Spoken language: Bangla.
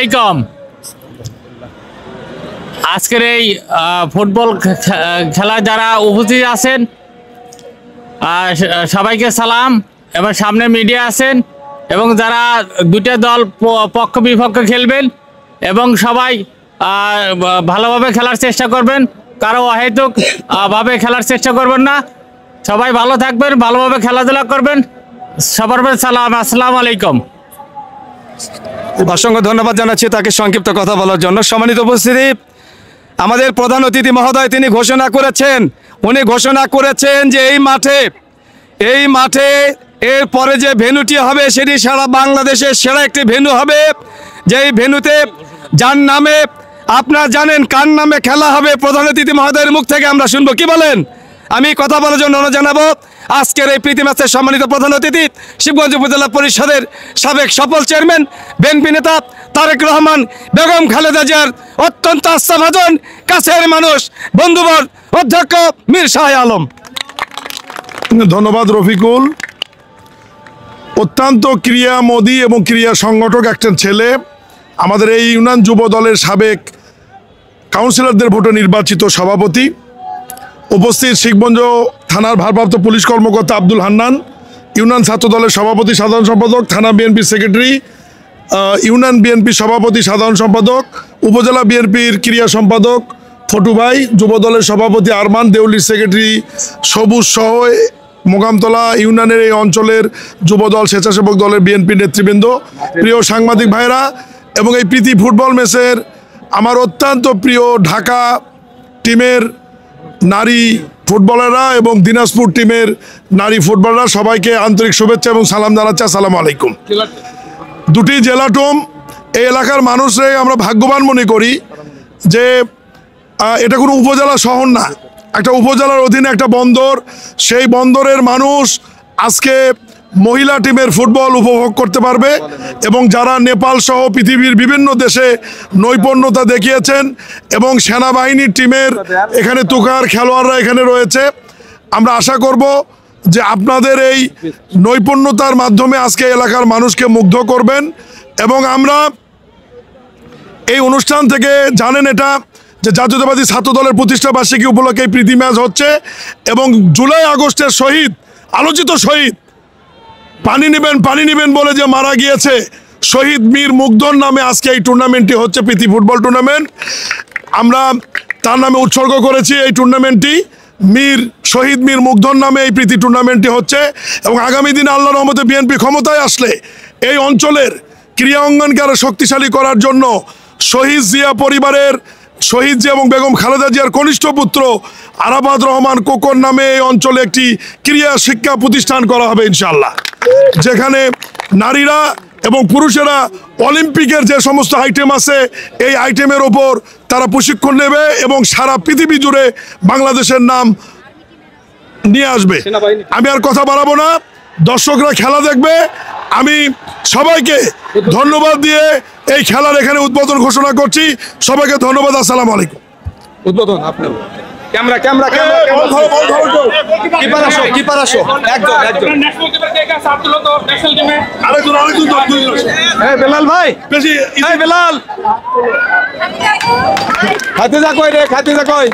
আলাইকুম। আজকের এই ফুটবল খেলায় যারা উপস্থিত আছেন সবাইকে সালাম, এবং সামনে মিডিয়া আছেন এবং যারা দুটো দল পক্ষ বিপক্ষে খেলবেন এবং সবাই ভালোভাবে খেলার চেষ্টা করবেন, কারো অহেতুক ভাবে খেলার চেষ্টা করবেন না। সবাই ভালো থাকবেন, ভালোভাবে খেলাধুলা করবেন। সবার সালাম, আসসালামু আলাইকুম। অসংখ্য ধন্যবাদ জানাচ্ছি তাকে সংক্ষিপ্ত কথা বলার জন্য। সম্মানিত উপস্থিতি, আমাদের প্রধান অতিথি মহোদয় তিনি ঘোষণা করেছেন যে এই মাঠে এর পরে যে ভেন্যুটি হবে সেটি সারা বাংলাদেশের সেরা একটি ভেন্যু হবে। যেই ভেন্যুতে যার নামে আপনারা জানেন কার নামে খেলা হবে, প্রধান অতিথি মহোদয়ের মুখ থেকে আমরা শুনবো। কি বলেন? আমি কথা বলার জন্য অনুরোধ জানাবো আজকের এই প্রীতি ম্যাচের সম্মানিত প্রধান অতিথি শিবগঞ্জ উপজেলা পরিষদের সাবেক সফল চেয়ারম্যান, বিএনপি নেতা তারেক রহমান, বেগম খালেদা জিয়ার অত্যন্ত আস্থাভাজন কাছের মানুষ, বন্ধুবর অধ্যক্ষ মীর শাহ আলম। ধন্যবাদ রফিকুল। অত্যন্ত ক্রিয়ামোদী এবং ক্রিয়া সংগঠক একজন ছেলে। আমাদের এই ইউনিয়ন যুব দলের সাবেক কাউন্সিলরদের ভোটে নির্বাচিত সভাপতি। উপস্থিত শিবগঞ্জ থানার ভারপ্রাপ্ত পুলিশ কর্মকর্তা আব্দুল হান্নান, ইউনিয়ন ছাত্র দলের সভাপতি সাধারণ সম্পাদক, থানা বিএনপির সেক্রেটারি, ইউনিয়ন বিএনপি সভাপতি সাধারণ সম্পাদক, উপজেলা বিএনপির ক্রিয়া সম্পাদক ফটু ভাই, যুব দলের সভাপতি আরমান, দেউলির সেক্রেটারি সবুজ সহ মোকামতলা ইউনিয়নের এই অঞ্চলের যুবদল স্বেচ্ছাসেবক দলের বিএনপি নেতৃবৃন্দ, প্রিয় সাংবাদিক ভাইরা এবং এই প্রীতি ফুটবল ম্যাচের আমার অত্যন্ত প্রিয় ঢাকা টিমের নারী ফুটবলাররা এবং দিনাজপুর টিমের নারী ফুটবলাররা, সবাইকে আন্তরিক শুভেচ্ছা এবং সালাম জানাচ্ছি। আসসালামু আলাইকুম। দুটি জেলা টিম, এই এলাকার মানুষরাই আমরা ভাগ্যবান মনে করি যে এটা কোনো উপজেলা শহর না, একটা উপজেলার অধীনে একটা বন্দর। সেই বন্দরের মানুষ আজকে মহিলা টিমের ফুটবল উপভোগ করতে পারবে এবং যারা নেপাল সহ পৃথিবীর বিভিন্ন দেশে নৈপুণ্যতা দেখিয়েছেন এবং সেনাবাহিনীর টিমের এখানে তুকার খেলোয়াড়রা এখানে রয়েছে। আমরা আশা করব যে আপনাদের এই নৈপুণ্যতার মাধ্যমে আজকে এলাকার মানুষকে মুগ্ধ করবেন। এবং আমরা এই অনুষ্ঠান থেকে জানেন এটা যে জাতীয়তাবাদী ছাত্র দলের প্রতিষ্ঠা বার্ষিকী উপলক্ষে এই প্রীতি ম্যাচ হচ্ছে এবং জুলাই আগস্টের শহীদ, আলোচিত শহীদ, পানি নেবেন বলে যে মারা গিয়েছে শহীদ মীর মুগ্ধর নামে আজকে এই টুর্নামেন্টটি হচ্ছে, প্রীতি ফুটবল টুর্নামেন্ট। আমরা তার নামে উৎসর্গ করেছি এই টুর্নামেন্টটি। শহীদ মীর মুগ্ধর নামে এই প্রীতি টুর্নামেন্টটি হচ্ছে এবং আগামী দিনে আল্লাহর রহমতে বিএনপি ক্ষমতায় আসলে এই অঞ্চলের ক্রীড়া অঙ্গনকে আরো শক্তিশালী করার জন্য শহীদ জিয়া পরিবারের শহীদ জিয়া এবং বেগম খালেদা জিয়ার কনিষ্ঠ পুত্র আরাফাত রহমান কোকর নামে এই অঞ্চলে একটি ক্রীড়া শিক্ষা প্রতিষ্ঠান করা হবে ইনশাআল্লাহ, যেখানে নারীরা এবং পুরুষেরা অলিম্পিকের যে সমস্ত আইটেম আছে এই আইটেমের ওপর তারা প্রশিক্ষণ নেবে এবং সারা পৃথিবী জুড়ে বাংলাদেশের নাম নিয়ে আসবে। আমি আর কথা বাড়াবো না, দর্শকরা খেলা দেখবে। আমি সবাইকে ধন্যবাদ দিয়ে এই খেলার এখানে উদ্বোধন ঘোষণা করছি। সবাইকে ধন্যবাদ। আসসালামু আলাইকুম। উদ্বোধন আপনার ক্যামেরা কিপার আসো একদম বেলাল ভাই, বেলাল খাইতে যা কই রে, খাইতে যা কই।